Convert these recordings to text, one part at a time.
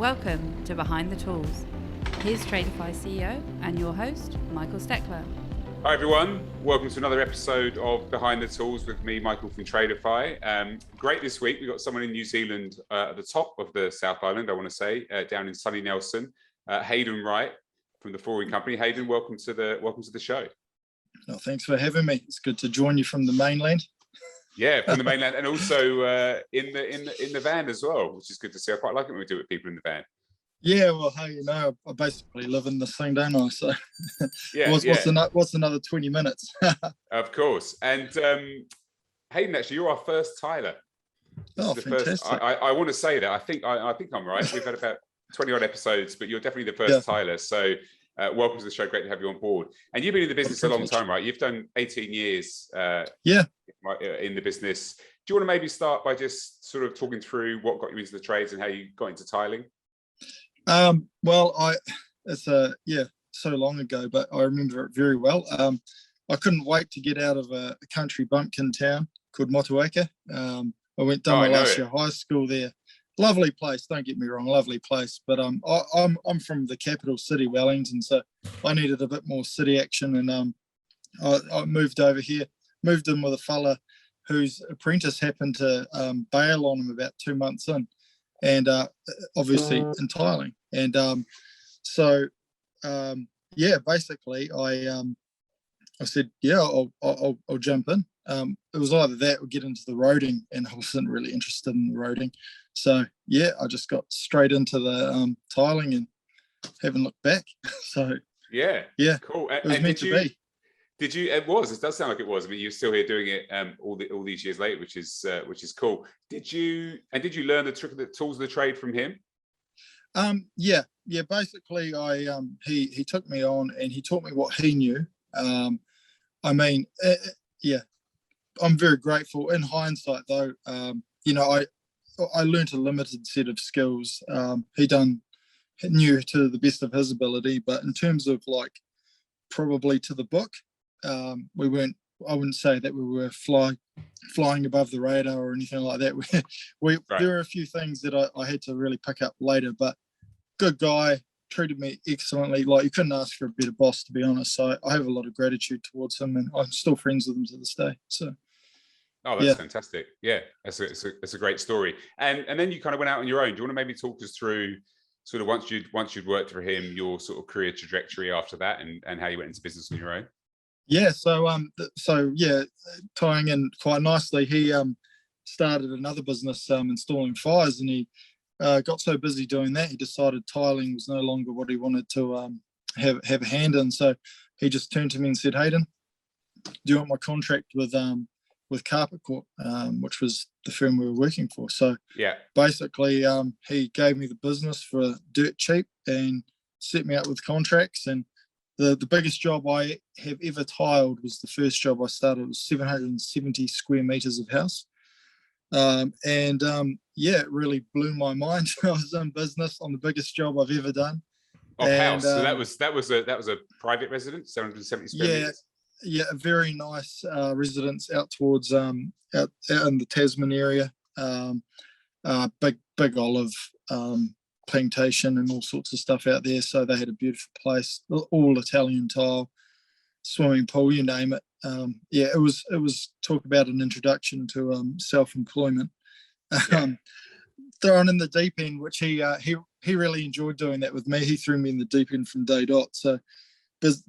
Welcome to Behind the Tools. Here's Tradify CEO and your host, Michael Steckler. Hi everyone, welcome to another episode of Behind the Tools with me, Michael from Tradify. Great this week, we've got someone in New Zealand at the top of the South Island, I want to say, down in sunny Nelson, Hayden Wright from the Flooring Company. Hayden, welcome to the show. Oh, thanks for having me. It's good to join you from the mainland. Yeah, from the mainland, and also in the van as well, which is good to see. I quite like it when we do it with people in the van. Yeah, well, hey, I basically live in this thing, don't I? So, yeah, what's another 20 minutes? Of course. And Hayden, actually, you're our first Tyler. Oh, fantastic! I want to say that. I think I'm right. We've had about 20 odd episodes, but you're definitely the first Tyler. So. Welcome to the show. Great to have you on board. And you've been in the business a long time, right? You've done 18 years in the business. Do you want to maybe start by just sort of talking through what got you into the trades and how you got into tiling? It's so long ago, but I remember it very well. I couldn't wait to get out of a country bumpkin town called Motueka. I went done my last year of high school there. Lovely place, don't get me wrong, lovely place. But I'm from the capital city, Wellington, so I needed a bit more city action, and I moved over here, moved in with a fella whose apprentice happened to bail on him about 2 months in, and obviously in tiling. And basically I said, I'll jump in. It was either that or get into the roading, and I wasn't really interested in the roading. So I just got straight into the tiling and haven't looked back. So cool. It was meant to be. Did you? It does sound like it was. I mean, you're still here doing it all these years later, which is cool. Did you learn the trick of the tools of the trade from him? Basically, he took me on and he taught me what he knew. I'm very grateful. In hindsight, though, I learned a limited set of skills. He knew to the best of his ability, but in terms of probably to the book, I wouldn't say that we were flying above the radar or anything like that. There were a few things that I had to really pick up later, but good guy, treated me excellently. You couldn't ask for a better boss, to be honest. So I have a lot of gratitude towards him, and I'm still friends with him to this day. So. Oh, that's fantastic. Yeah, that's a great story. And then you kind of went out on your own. Do you want to maybe talk us through sort of once you'd worked for him, your sort of career trajectory after that, and how you went into business on your own? Yeah. So tying in quite nicely, he started another business installing fires, and he got so busy doing that, he decided tiling was no longer what he wanted to have a hand in. So he just turned to me and said, "Hayden, do you want my contract with Carpet Corp," which was the firm we were working for. So basically, he gave me the business for dirt cheap and set me up with contracts. And the biggest job I have ever tiled was the first job I started. It was 770 square meters of house. It really blew my mind. I was in business on the biggest job I've ever done. House. So that was a private residence, 770 square meters. Yeah, a very nice residence out towards out in the Tasman area. Big olive plantation and all sorts of stuff out there. So they had a beautiful place, all Italian tile, swimming pool, you name it. It was talk about an introduction to self-employment. Thrown in the deep end, which he really enjoyed doing that with me. He threw me in the deep end from day dot. So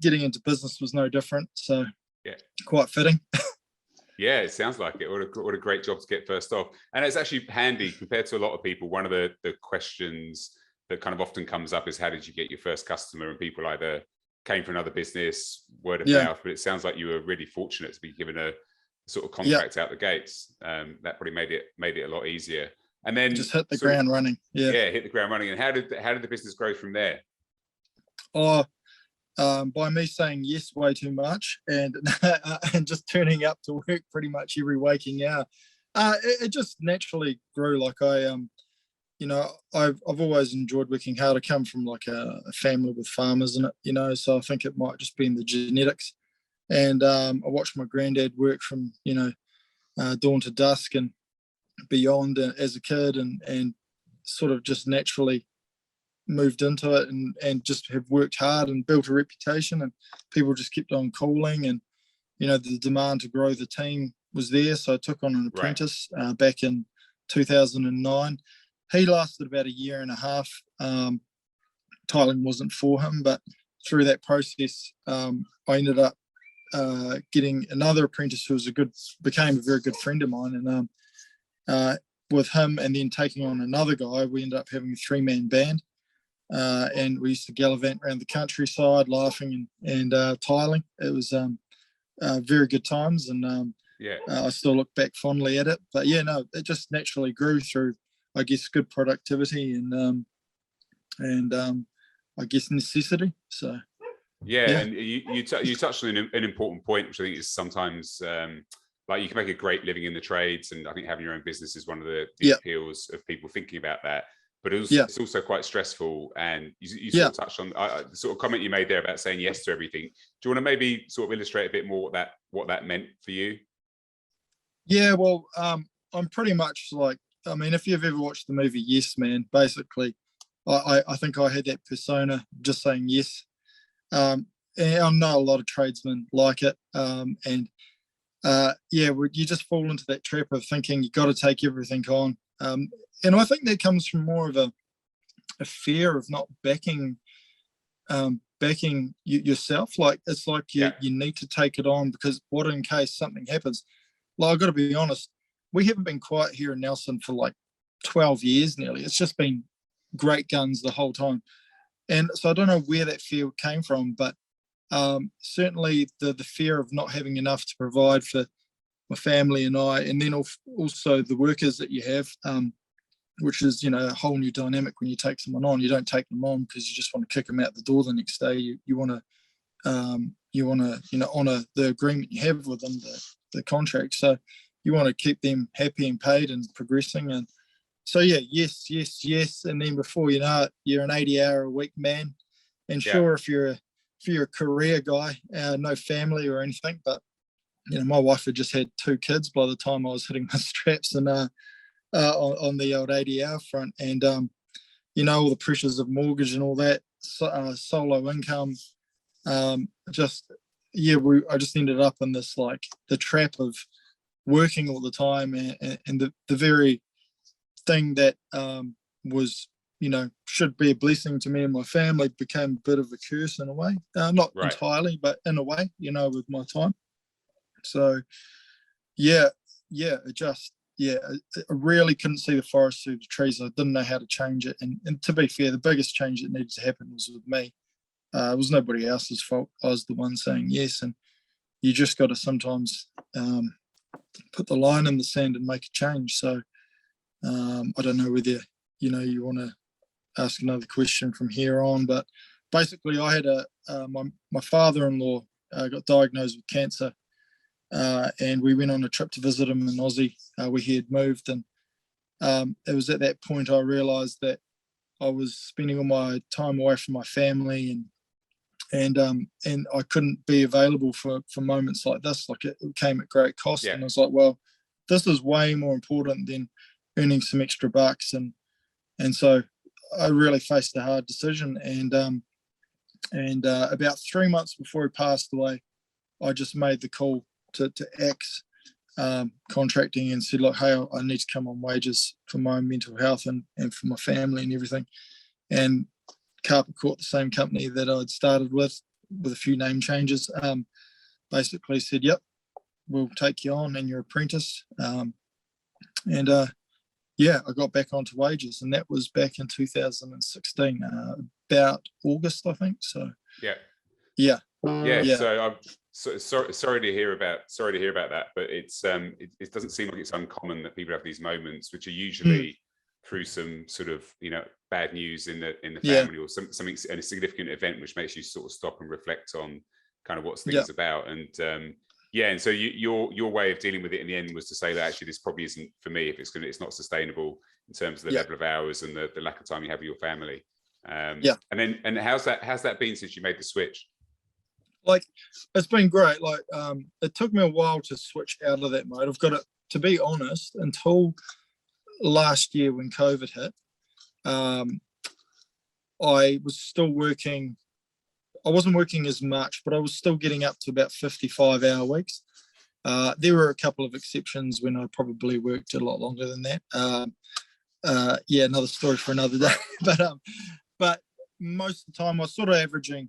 getting into business was no different. So quite fitting. Yeah, it sounds like it. What a great job to get first off. And it's actually handy compared to a lot of people. One of the questions that kind of often comes up is, how did you get your first customer? And people either came from another business, word of mouth, but it sounds like you were really fortunate to be given a sort of contract out the gates. That probably made it a lot easier. And then just hit the ground running. Hit the ground running. And how did the business grow from there? By me saying yes way too much and and just turning up to work pretty much every waking hour. It just naturally grew. I've always enjoyed working hard. I come from a family with farmers in it, so I think it might just be in the genetics. And I watched my granddad work from dawn to dusk and beyond as a kid, and sort of just naturally moved into it and just have worked hard and built a reputation, and people just kept on calling, and the demand to grow the team was there. So I took on an apprentice back in 2009. He lasted about a year and a half. Tiling wasn't for him, but through that process, I ended up getting another apprentice who became a very good friend of mine, and with him, and then taking on another guy, we ended up having a 3-man band, and we used to gallivant around the countryside, laughing and tiling. It was very good times, and I still look back fondly at it. But it just naturally grew through, I guess, good productivity and I guess necessity. So and you touched on an important point, which I think is sometimes like you can make a great living in the trades, and I think having your own business is one of the appeals of people thinking about that. But it's also quite stressful, and you sort of touched on the sort of comment you made there about saying yes to everything. Do you want to maybe sort of illustrate a bit more what that meant for you? Yeah, well, I'm pretty much like, I mean, if you've ever watched the movie Yes Man, basically, I think I had that persona, just saying yes. And I know a lot of tradesmen like it, and you just fall into that trap of thinking you got to take everything on. And I think that comes from more of a fear of not backing yourself. Like, it's like you need to take it on, because what in case something happens? Like, I've got to be honest, we haven't been quiet here in Nelson for like 12 years nearly. It's just been great guns the whole time. And so I don't know where that fear came from, but certainly the fear of not having enough to provide for my family and I, and then also the workers that you have, which is, a whole new dynamic when you take someone on. You don't take them on because you just want to kick them out the door the next day. You want to honour the agreement you have with them, the contract. So you want to keep them happy and paid and progressing. And so yes, and then before you know it, you're an 80-hour-a-week man. And sure, if you're a career guy, no family or anything, but my wife had just had 2 kids by the time I was hitting my straps, and on the old 80-hour front, and all the pressures of mortgage and all that, solo income, I just ended up in this, like, the trap of working all the time, and the very thing that was, should be a blessing to me and my family became a bit of a curse in a way. Not entirely, but in a way, with my time. So I really couldn't see the forest through the trees. I didn't know how to change it. And to be fair, the biggest change that needed to happen was with me. It was nobody else's fault. I was the one saying yes. And you just got to sometimes put the line in the sand and make a change. So I don't know whether, you want to ask another question from here on, but basically I had my father-in-law got diagnosed with cancer. And we went on a trip to visit him in Aussie, where he had moved. And it was at that point I realised that I was spending all my time away from my family, and I couldn't be available for moments like this. Like, it came at great cost. And I was like, well, this is way more important than earning some extra bucks. And so I really faced a hard decision. And about 3 months before he passed away, I just made the call to Axe contracting and said, like, hey, I need to come on wages for my own mental health and for my family and everything. And Carpet Court, the same company that I'd started with a few name changes, basically said, yep, we'll take you on and your apprentice. I got back onto wages, and that was back in 2016, about August, I think. So So I'm sorry to hear about that, but it doesn't seem like it's uncommon that people have these moments, which are usually through some sort of bad news in the family, or something, a significant event which makes you sort of stop and reflect on kind of what's things about. And so your way of dealing with it in the end was to say that actually this probably isn't for me, if it's not sustainable in terms of the level of hours and the lack of time you have with your family. And how's that been since you made the switch? Like, it's been great. Like, it took me a while to switch out of that mode. I've got to be honest, until last year when COVID hit, I was still working. I wasn't working as much, but I was still getting up to about 55-hour weeks. There were a couple of exceptions when I probably worked a lot longer than that. Yeah, another story for another day. But most of the time I was sort of averaging,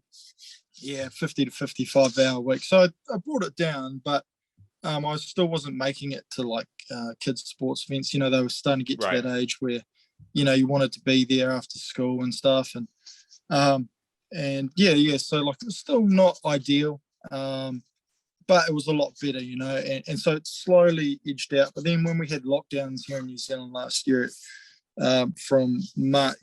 50 to 55-hour weeks. So I brought it down, but I still wasn't making it to like kids' sports events. They were starting to get to that age where, you wanted to be there after school and stuff. And so like it's still not ideal, but it was a lot better, and so it slowly edged out. But then when we had lockdowns here in New Zealand last year, from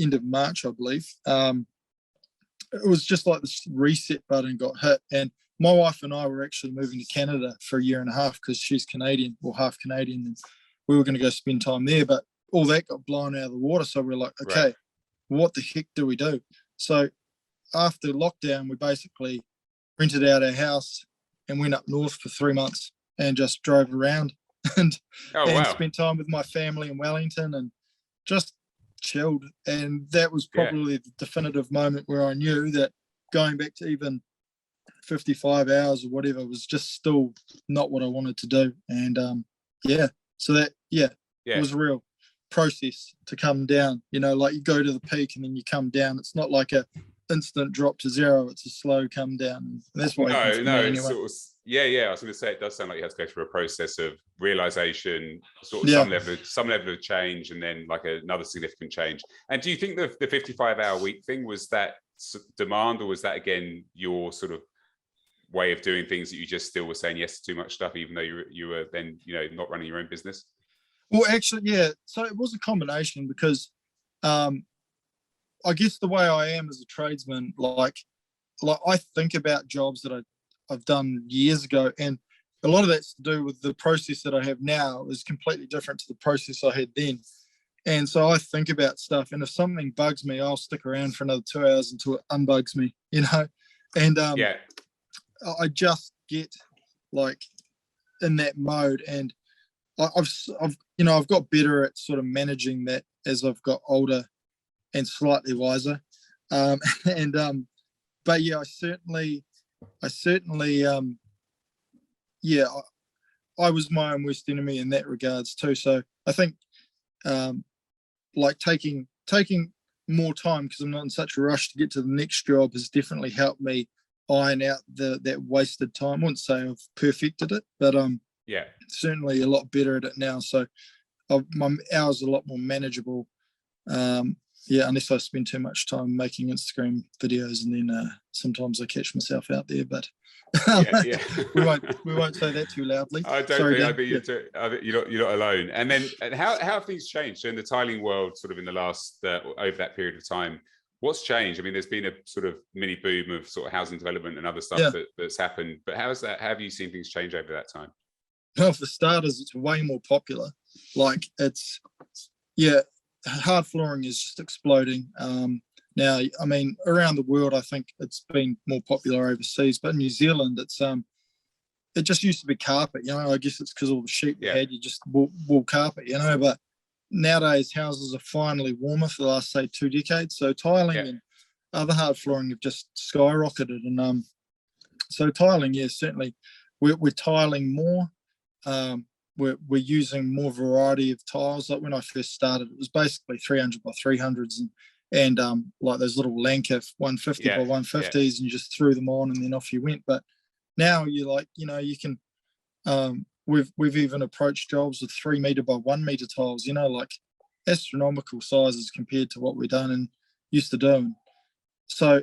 end of March, I believe, it was just like this reset button got hit. And my wife and I were actually moving to Canada for a year and a half because she's Canadian, or half Canadian, and we were going to go spend time there. But all that got blown out of the water. So we're like, okay, what the heck do we do? So after lockdown, we basically rented out our house and went up north for 3 months and just drove around and spent time with my family in Wellington and just chilled. And that was probably the definitive moment where I knew that going back to even 55 hours or whatever was just still not what I wanted to do. And so that it was a real process to come down. Like you go to the peak and then you come down. It's not like a instant drop to zero. It's a slow come down. And that's what happened for me anyway. Sort of, I was going to say, it does sound like you had to go through a process of realization, sort of some level of change, and then like another significant change. And do you think the 55-hour week thing, was that demand, or was that again your sort of way of doing things, that you just still were saying yes to too much stuff, even though you were then not running your own business? Well, actually, so it was a combination, because I guess the way I am as a tradesman, like I think about jobs that I've done years ago, and a lot of that's to do with the process that I have now is completely different to the process I had then. And so I think about stuff, and if something bugs me, I'll stick around for another 2 hours until it unbugs me, and I just get like in that mode. And I've got better at sort of managing that as I've got older and slightly wiser. But I certainly I was my own worst enemy in that regards too. So I think like taking more time, because I'm not in such a rush to get to the next job, has definitely helped me iron out that wasted time. I wouldn't say I've perfected it, but certainly a lot better at it now. So my hours are a lot more manageable. Unless I spend too much time making Instagram videos, and then sometimes I catch myself out there. But we won't say that too loudly. I think you're not alone. And then, how have things changed? So in the tiling world, sort of in the last over that period of time, what's changed? I mean, there's been a sort of mini boom of sort of housing development and other stuff that's happened. But how have you seen things change over that time? Well, for starters, it's way more popular. Like hard flooring is just exploding. Now, I mean, around the world, I think it's been more popular overseas, but in New Zealand, it just used to be carpet. I guess it's because all the sheep we had, you just wool carpet. But nowadays houses are finally warmer for the last, say, 2 decades. So tiling and other hard flooring have just skyrocketed. And so tiling, certainly, we're tiling more. We're using more variety of tiles. Like when I first started, it was basically 300 by 300s and like those little Lanka 150 by 150s, and you just threw them on and then off you went. But now you're like, you can, we've even approached jobs with 3 meter by 1 meter tiles, like astronomical sizes compared to what we've done and used to do. So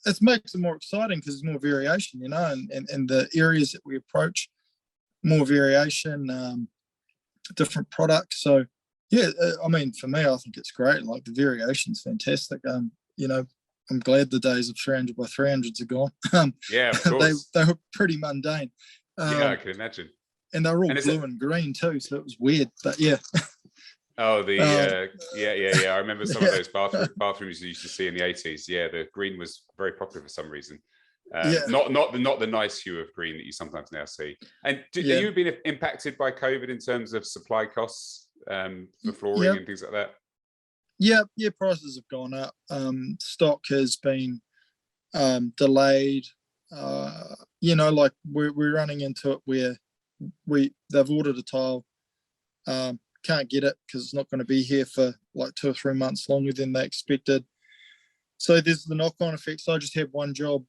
it makes it more exciting because there's more variation, and the areas that we approach, more variation, different products. So I mean, for me, I think it's great. Like the variation's fantastic. I'm glad the days of 300 by 300s are gone. Of course. they were pretty mundane. I can imagine. And they were all blue and green too, so it was weird. But Oh, I remember some of those bathrooms you used to see in the 80s. Yeah, the green was very popular for some reason. Not the nice hue of green that you sometimes now see. And have you been impacted by COVID in terms of supply costs for flooring and things like that? Yeah, prices have gone up. Stock has been delayed. Like we're running into it where they've ordered a tile, can't get it because it's not going to be here for like 2 or 3 months longer than they expected. So there's the knock-on effects. I just have one job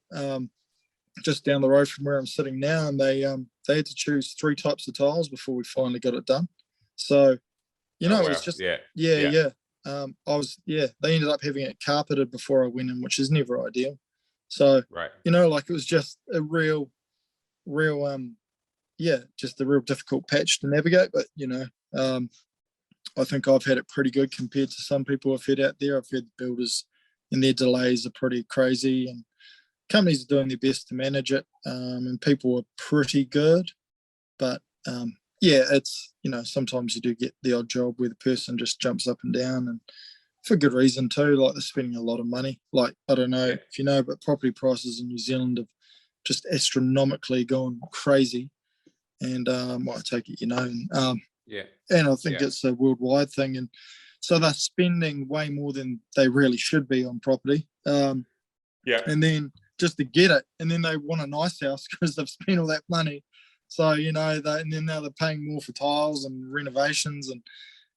just down the road from where I'm sitting now, and they had to choose 3 types of tiles before we finally got it done. So it was just yeah. They ended up having it carpeted before I went in, which is never ideal. So right. it was just a real just a real difficult patch to navigate. But I think I've had it pretty good compared to some people I've had out there. I've had the builders and their delays are pretty crazy, and companies are doing their best to manage it, and people are pretty good. But it's sometimes you do get the odd job where the person just jumps up and down, and for good reason too. Like, they're spending a lot of money. Like, I don't know if you know, but property prices in New Zealand have just astronomically gone crazy. And I take it, and I think it's a worldwide thing. And so they're spending way more than they really should be on property. And then just to get it, and then they want a nice house because they've spent all that money. So, and then now they're paying more for tiles and renovations. And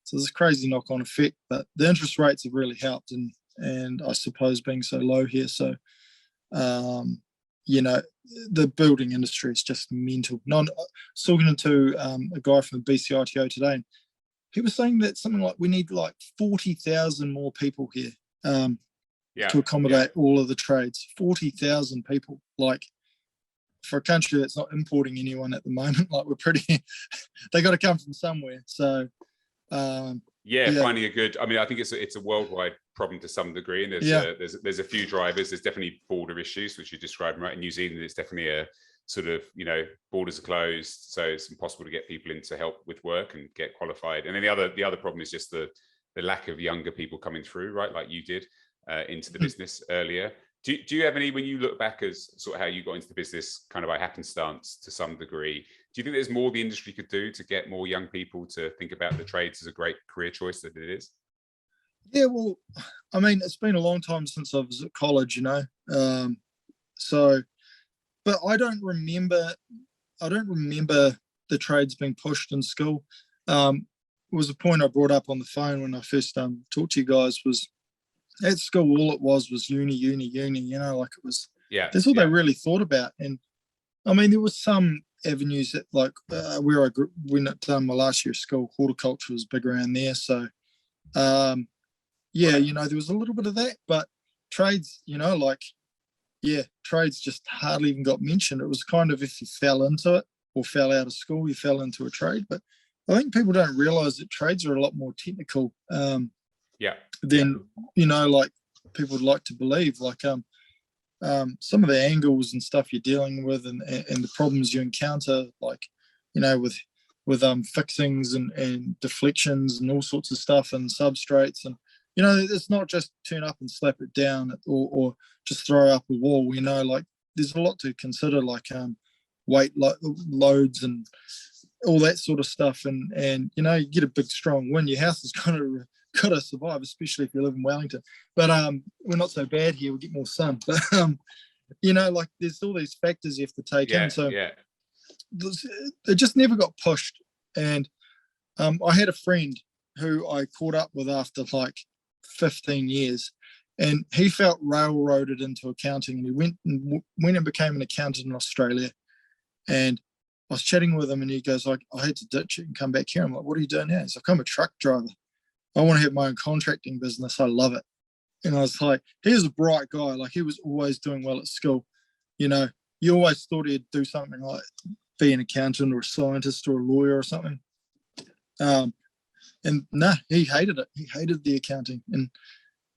so there's a crazy knock-on effect. But the interest rates have really helped, and I suppose being so low here. So, the building industry is just mental. I was talking to a guy from the BCITO today, and he was saying that something like we need like 40,000 more people here to accommodate all of the trades. 40,000 people, like, for a country that's not importing anyone at the moment. Like, we're pretty, they got to come from somewhere. So, finding a good. I mean, I think it's a worldwide problem to some degree, and there's a few drivers. There's definitely border issues, which you described, right? In New Zealand, it's definitely a sort of, borders are closed, so it's impossible to get people in to help with work and get qualified. And then the other problem is just the lack of younger people coming through, right? Like you did into the business earlier. Do you have any, when you look back as sort of how you got into the business kind of by happenstance to some degree, do you think there's more the industry could do to get more young people to think about the trades as a great career choice that it is? Yeah, well, I mean, it's been a long time since I was at college, but I don't remember the trades being pushed in school. It was a point I brought up on the phone when I first talked to you guys. Was at school, all it was uni, like, it was, that's all they really thought about. And I mean, there was some avenues that, like, where I grew, when I done my last year of school, horticulture was big around there. So, there was a little bit of that, but trades, trades just hardly even got mentioned. It was kind of, if you fell into it or fell out of school, you fell into a trade. But I think people don't realize that trades are a lot more technical than like people would like to believe. Like some of the angles and stuff you're dealing with, and the problems you encounter, like, with fixings and deflections and all sorts of stuff, and substrates, and it's not just turn up and slap it down or just throw up a wall. Like, there's a lot to consider, like weight loads and all that sort of stuff. And you get a big strong wind, your house is got to survive, especially if you live in Wellington. But we're not so bad here, we get more sun. But like, there's all these factors you have to take in. So it just never got pushed. And I had a friend who I caught up with after like 15 years, and he felt railroaded into accounting, and he went and became an accountant in Australia. And I was chatting with him, and he goes, I had to ditch it and come back here. I'm like, what are you doing now? He's like, I'm a truck driver. I want to have my own contracting business. I love it. And I was like, he was a bright guy. Like, he was always doing well at school. You always thought he'd do something like be an accountant or a scientist or a lawyer or something. And he hated it. He hated the accounting, and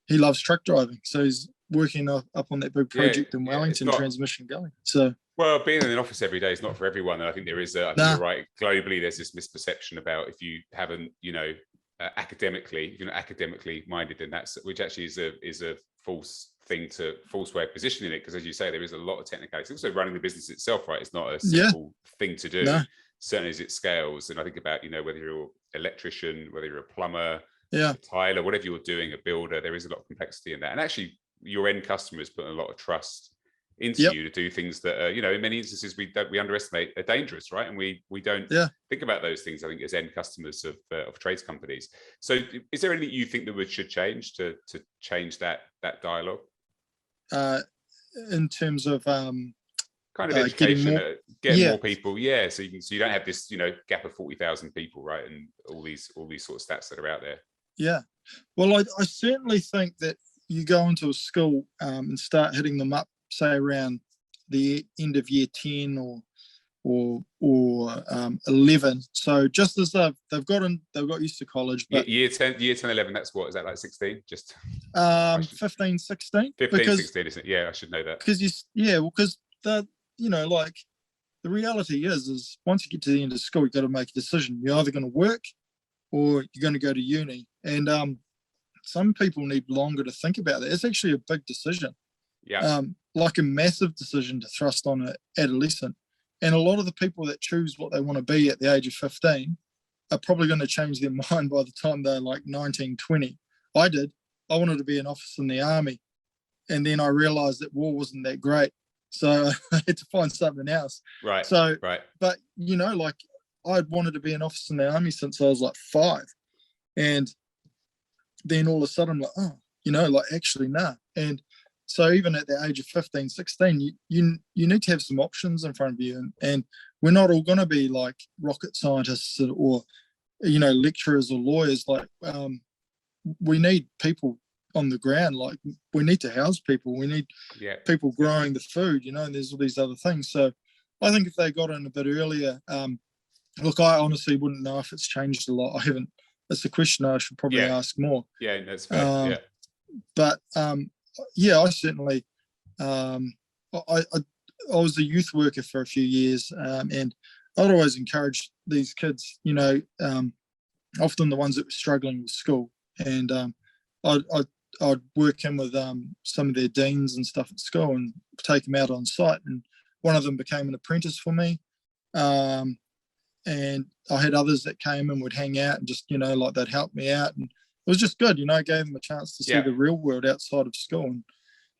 he loves truck driving. So he's working up on that big project in Wellington, transmission going. So, well, being in an office every day is not for everyone. And I think there is, I think you're right. Globally, there's this misperception about, if you haven't, academically, if you're not academically minded, and which actually is a false way of positioning it. Because, as you say, there is a lot of technicality. Also, running the business itself, right? It's not a simple thing to do. Certainly as it scales. And I think about, whether you're an electrician, whether you're a plumber, Yeah. a tiler, whatever you're doing, a builder, there is a lot of complexity in that. And actually, your end customers put a lot of trust into Yep. you to do things that are, in many instances we underestimate are dangerous, right? And we don't Yeah. think about those things, I think, as end customers of trades companies. So is there anything you think that we should change to change that dialogue? In terms of Kind of education, getting more people, so you don't have this gap of 40,000 people, right? And all these sort of stats that are out there. Yeah, well, I certainly think that you go into a school and start hitting them up, say around the end of year 10 or 11. So just as they've got used to college, but year 10, 11, that's what is that, like 16? Just 15, 16. 15, 16, isn't it? Yeah, I should know that. Because like the reality is once you get to the end of school, you've got to make a decision. You're either going to work or you're going to go to uni. And some people need longer to think about that. It's actually a big decision. Yeah. Like a massive decision to thrust on an adolescent. And a lot of the people that choose what they want to be at the age of 15 are probably going to change their mind by the time they're like 19, 20. I did. I wanted to be an officer in the army. And then I realized that war wasn't that great. So I had to find something else. Right. So, right. But, like I'd wanted to be an officer in the army since I was like 5. And then all of a sudden I'm like, actually, nah. And so even at the age of 15, 16, you need to have some options in front of you. And we're not all going to be like rocket scientists or lecturers or lawyers. Like we need people on the ground. Like we need to house people. We need people growing the food, and there's all these other things. So I think if they got in a bit earlier, look, I honestly wouldn't know if it's changed a lot. I haven't. It's a question I should probably ask more. Yeah, that's fair. But I certainly, I was a youth worker for a few years, and I'd always encourage these kids, often the ones that were struggling with school, and I'd work in with some of their deans and stuff at school and take them out on site. And one of them became an apprentice for me. And I had others that came and would hang out and just, like they'd help me out. And it was just good, I gave them a chance to see the real world outside of school.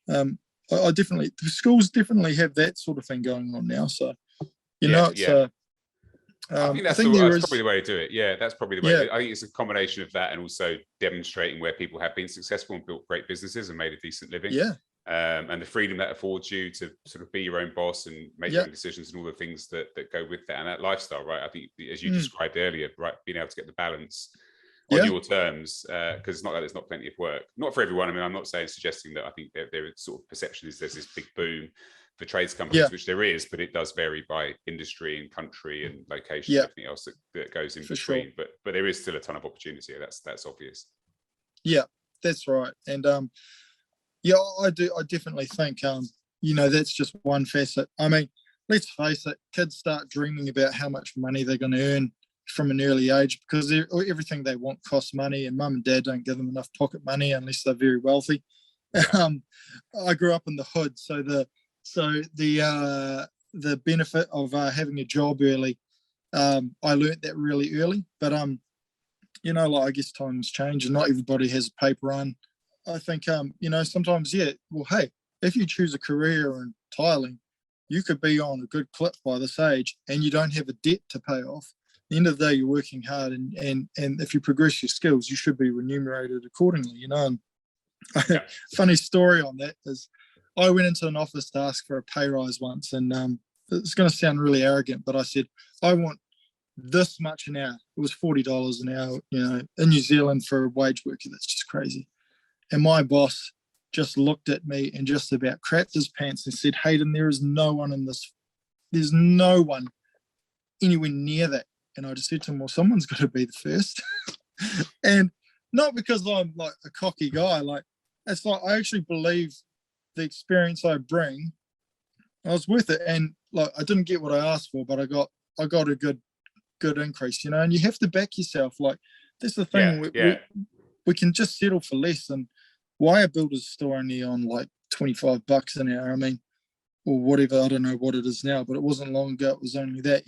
And the schools definitely have that sort of thing going on now. So, I think that's probably the way to do it. Yeah, that's probably the way. I think it's a combination of that and also demonstrating where people have been successful and built great businesses and made a decent living. Yeah. And the freedom that affords you to sort of be your own boss and make your own decisions and all the things that go with that and that lifestyle, right? I think, as you described earlier, right, being able to get the balance on your terms, because it's not that there's not plenty of work. Not for everyone. I mean, I'm not suggesting that I think there is sort of perception is there's this big boom for trades companies, which there is, but it does vary by industry and country and location, everything else that goes in between. Sure. But there is still a ton of opportunity. That's obvious. Yeah, that's right. And I definitely think that's just one facet. I mean, let's face it, kids start dreaming about how much money they're going to earn from an early age because everything they want costs money, and mum and dad don't give them enough pocket money unless they're very wealthy. Yeah. I grew up in the hood, so the benefit of having a job early, I learnt that really early. But I guess times change, and not everybody has a paper run. I think sometimes hey, if you choose a career in tiling, you could be on a good clip by this age, and you don't have a debt to pay off. At the end of the day, you're working hard, and if you progress your skills, you should be remunerated accordingly. And funny story on that is, I went into an office to ask for a pay rise once, and it's going to sound really arrogant, but I said, I want this much an hour. It was $40 an hour, in New Zealand for a wage worker. That's just crazy. And my boss just looked at me and just about crapped his pants and said, Hayden, there's no one anywhere near that. And I just said to him, well, someone's got to be the first. And not because I'm like a cocky guy, it's like I actually believe the experience I bring, I was worth it. And I didn't get what I asked for, but I got a good increase, and you have to back yourself. That's the thing. We can just settle for less. And why a builder's store only on $25 an hour? I mean, or whatever. I don't know what it is now, but it wasn't long ago. It was only that.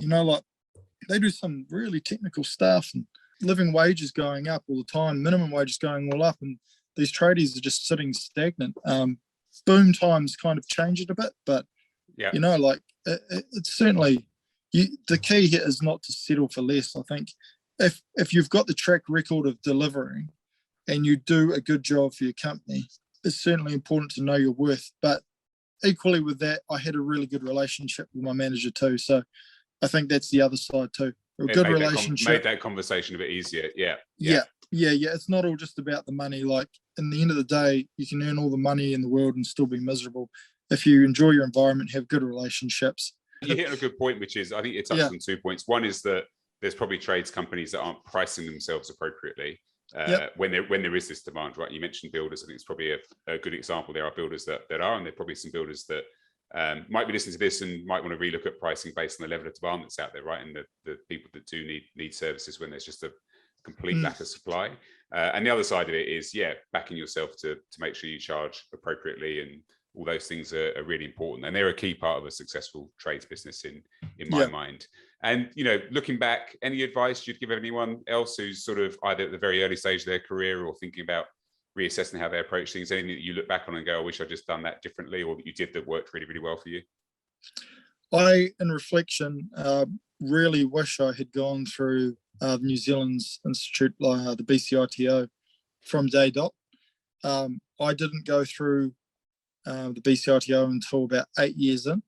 They do some really technical stuff, and living wages going up all the time, minimum wages going all up, and these tradies are just sitting stagnant. Boom times kind of change it a bit, but yeah, like it's certainly the key here is not to settle for less. I think if you've got the track record of delivering and you do a good job for your company, it's certainly important to know your worth. But equally with that, I had a really good relationship with my manager too. So I think that's the other side too. A good relationship made that conversation a bit easier. Yeah. It's not all just about the money. Like, in the end of the day, you can earn all the money in the world and still be miserable. If you enjoy your environment, have good relationships. You hit on a good point, which is, I think you touched on 2 points. One is that there's probably trades companies that aren't pricing themselves appropriately when there is this demand, right? You mentioned builders. I think it's probably a good example. There are builders that are, and there are probably some builders that might be listening to this and might want to relook at pricing based on the level of demand that's out there, right? And the people that do need services when there's just a complete lack of supply. And the other side of it is, backing yourself to make sure you charge appropriately, and all those things are really important. And they're a key part of a successful trades business in my mind. And, looking back, any advice you'd give anyone else who's sort of either at the very early stage of their career or thinking about reassessing how they approach things? Anything that you look back on and go, I wish I'd just done that differently, or that you did that worked really, really well for you? I, in reflection, really wish I had gone through New Zealand's institute, the BCITO, from day dot. I didn't go through the BCITO until about 8 years in,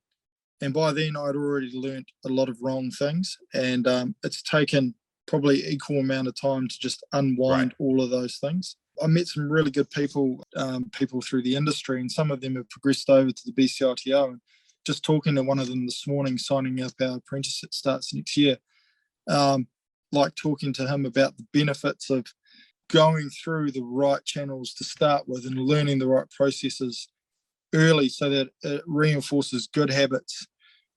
and by then I'd already learnt a lot of wrong things, and it's taken probably equal amount of time to just unwind all of those things. I met some really good people through the industry, and some of them have progressed over to the BCITO. And just talking to one of them this morning, signing up our apprentice that starts next year, like talking to him about the benefits of going through the right channels to start with and learning the right processes early, so that it reinforces good habits,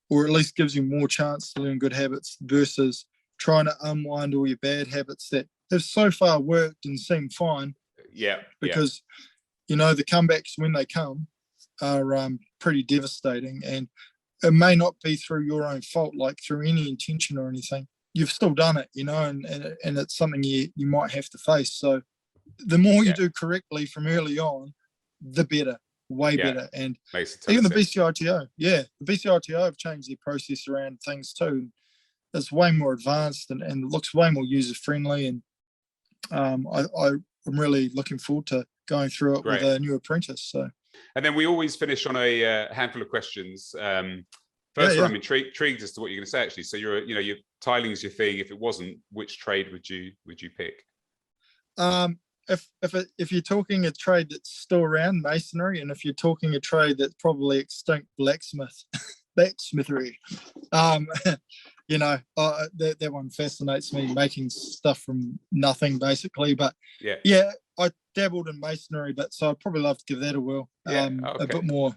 or at least gives you more chance to learn good habits, versus trying to unwind all your bad habits that have so far worked and seem fine. Because the comebacks, when they come, are pretty devastating, and it may not be through your own fault, like through any intention or anything. You've still done it, and it's something you might have to face. So the more you do correctly from early on, the better, way better. And even the BCITO, the BCITO have changed their process around things too. It's way more advanced and looks way more user friendly. And I'm really looking forward to going through it with a new apprentice. So, and then we always finish on a handful of questions. First one, I'm intrigued as to what you're going to say, actually. So your tiling is your thing. If it wasn't, which trade would you pick? If you're talking a trade that's still around, masonry, and if you're talking a trade that's probably extinct, blacksmithery. That one fascinates me, making stuff from nothing, basically. But I dabbled in masonry, but so I'd probably love to give that a whirl, a bit more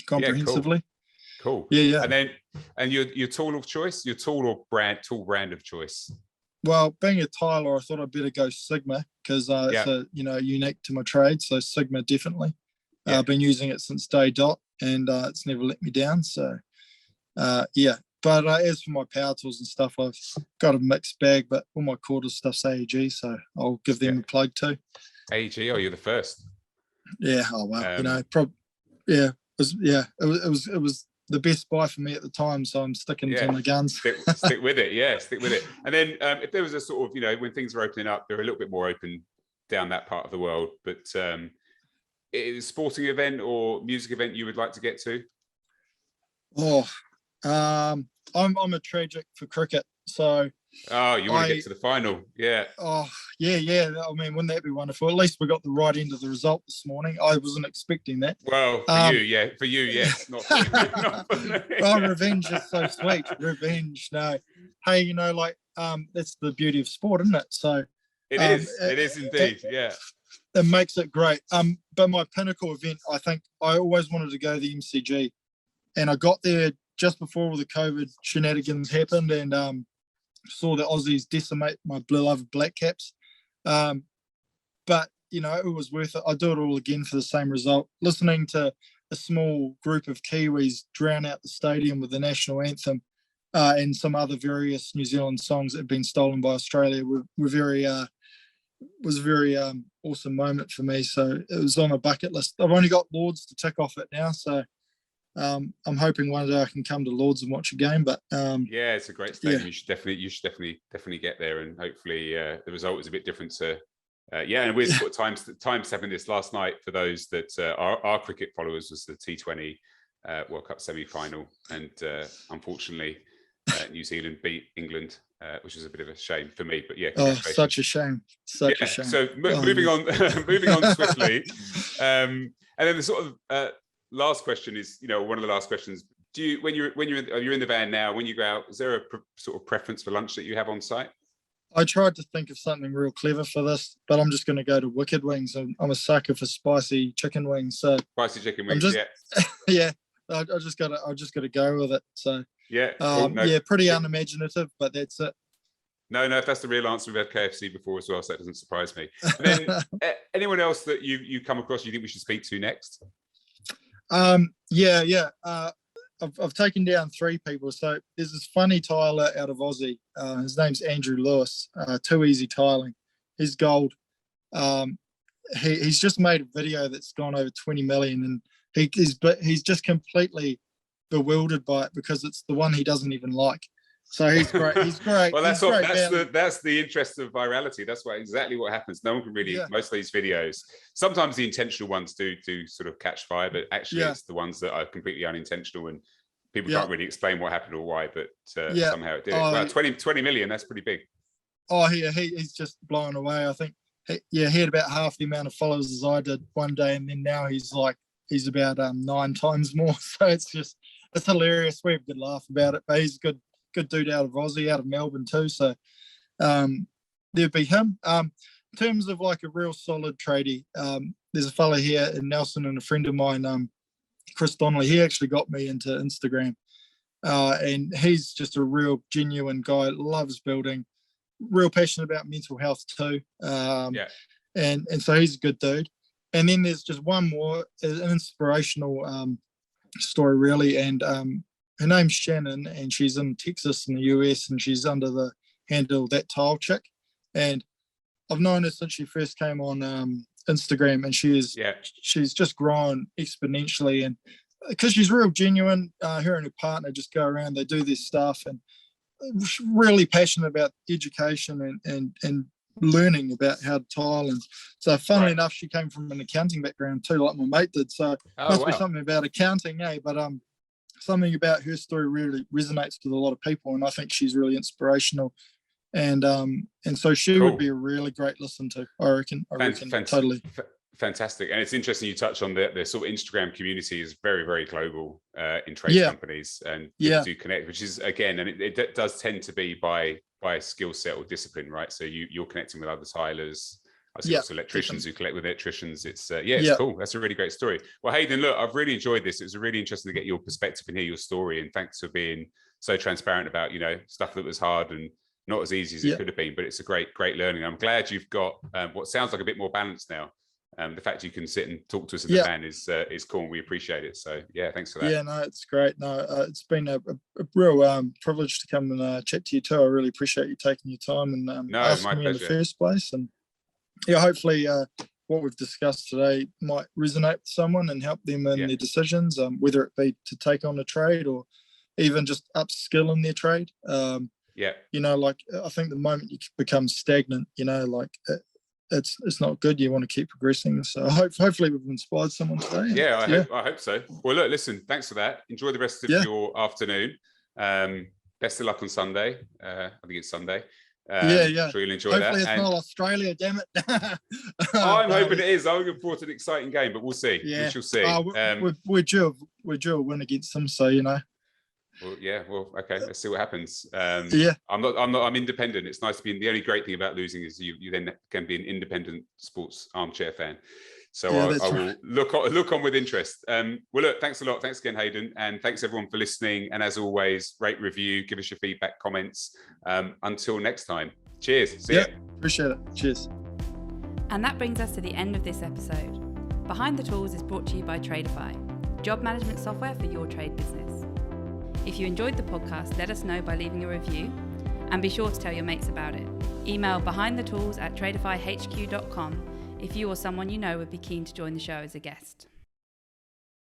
comprehensively. Cool. And your tool of choice, your tool brand of choice. Well, being a tiler, I thought I'd better go Sigma, because it's unique to my trade. So Sigma, definitely. I've been using it since day dot, and it's never let me down. So But as for my power tools and stuff, I've got a mixed bag, but all my cordless stuff's AEG, so I'll give them a plug too. AEG, you're the first. Yeah, it was the best buy for me at the time, so I'm sticking to my guns. stick with it, stick with it. And then if there was a sort of, when things are opening up, they're a little bit more open down that part of the world, but is a sporting event or music event you would like to get to? I'm a tragic for cricket, so you want to get to the final? Yeah. I mean, wouldn't that be wonderful? At least we got the right end of the result this morning. I wasn't expecting that. Well, for you, yes. Not for me. Not for me. Revenge is so sweet. Revenge, no. Hey, that's the beauty of sport, isn't it? So it is indeed. It makes it great. But my pinnacle event, I think I always wanted to go to the MCG, and I got there just before all the COVID shenanigans happened, and saw the Aussies decimate my beloved Black Caps. But, it was worth it. I'd do it all again for the same result. Listening to a small group of Kiwis drown out the stadium with the national anthem and some other various New Zealand songs that have been stolen by Australia were very was a very awesome moment for me. So it was on a bucket list. I've only got Lords to tick off it now, so I'm hoping one day I can come to Lords and watch a game. But yeah, it's a great stadium. You should definitely get there, and hopefully the result is a bit different to. And we're sort of times having this last night for those that are cricket followers was the T20 World Cup semi-final, and unfortunately New Zealand beat England, which was a bit of a shame for me. But such a shame. Such a shame. So moving on, moving on swiftly, and then the sort of last question is, one of the last questions. Do you, when you're in the van now, when you go out, is there a sort of preference for lunch that you have on site? I tried to think of something real clever for this, but I'm just going to go to Wicked Wings. I'm a sucker for spicy chicken wings. So spicy chicken wings, I just got to go with it. So cool. pretty unimaginative, but that's it. No, if that's the real answer, we've had KFC before as well, so that doesn't surprise me. And then anyone else that you come across you think we should speak to next? I've taken down 3 people. So there's this funny tiler out of Aussie. His name's Andrew Lewis. Too Easy Tiling. He's gold. He's just made a video that's gone over 20 million, and he's just completely bewildered by it because it's the one he doesn't even like. So he's great. He's great. Well, that's the interest of virality. That's exactly what happens. No one can really most of these videos. Sometimes the intentional ones do sort of catch fire, but actually it's the ones that are completely unintentional and people can't really explain what happened or why, but somehow it did. Well, 20 million. That's pretty big. Oh, he's just blown away. I think he had about half the amount of followers as I did one day, and then now he's about 9 times more. So it's hilarious. We have a good laugh about it, but he's good dude out of Aussie, out of Melbourne too. So there'd be him. In terms of like a real solid tradie, there's a fella here in Nelson and a friend of mine, Chris Donnelly. He actually got me into Instagram, and he's just a real genuine guy, loves building, real passionate about mental health too. And so he's a good dude. And then there's just one more, an inspirational story really, and her name's Shannon, and she's in Texas in the US, and she's under the handle That Tile Chick. And I've known her since she first came on Instagram, and she's just grown exponentially. And because she's real genuine, her and her partner just go around, they do this stuff, and really passionate about education and learning about how to tile. And so funnily enough, she came from an accounting background too, like my mate did. So must be something about accounting, but something about her story really resonates with a lot of people, and I think she's really inspirational. And so she would be a really great listen to, I reckon totally. Fantastic. And it's interesting you touch on the sort of Instagram community is very, very global in trade companies, and people do connect, which is, again, and it does tend to be by skill set or discipline, right? So you're connecting with other tilers. I see lots of electricians who collect with electricians. It's cool. That's a really great story. Well, Hayden, look, I've really enjoyed this. It was really interesting to get your perspective and hear your story. And thanks for being so transparent about, stuff that was hard and not as easy as it could have been. But it's a great learning. I'm glad you've got what sounds like a bit more balance now. The fact you can sit and talk to us in the van is cool, and we appreciate it. So thanks for that. Yeah, no, it's great. No, it's been a real privilege to come and chat to you too. I really appreciate you taking your time and asking me in the first place. And hopefully what we've discussed today might resonate with someone and help them in their decisions, whether it be to take on a trade or even just upskill in their trade. I think the moment you become stagnant, it's not good. You want to keep progressing. So hopefully we've inspired someone today. I hope so. Well, look, listen, thanks for that. Enjoy the rest of your afternoon. Best of luck on Sunday. I think it's Sunday. Sure you'll enjoy hopefully that. It's not Australia, damn it. I'm hoping it is. I'm looking forward to an exciting game, but we'll see. We shall see. We're due a win against them, so Well, okay. Let's see what happens. I'm independent. It's nice to be. The only great thing about losing is you then can be an independent sports armchair fan. So I will look on with interest. Well, look, thanks a lot. Thanks again, Hayden, and thanks everyone for listening. And as always, rate, review, give us your feedback, comments. Until next time. Cheers. See ya. Appreciate it. Cheers. And that brings us to the end of this episode. Behind the Tools is brought to you by Tradify, job management software for your trade business. If you enjoyed the podcast, let us know by leaving a review, and be sure to tell your mates about it. Email behindthetools@tradifyhq.com if you or someone you know would be keen to join the show as a guest.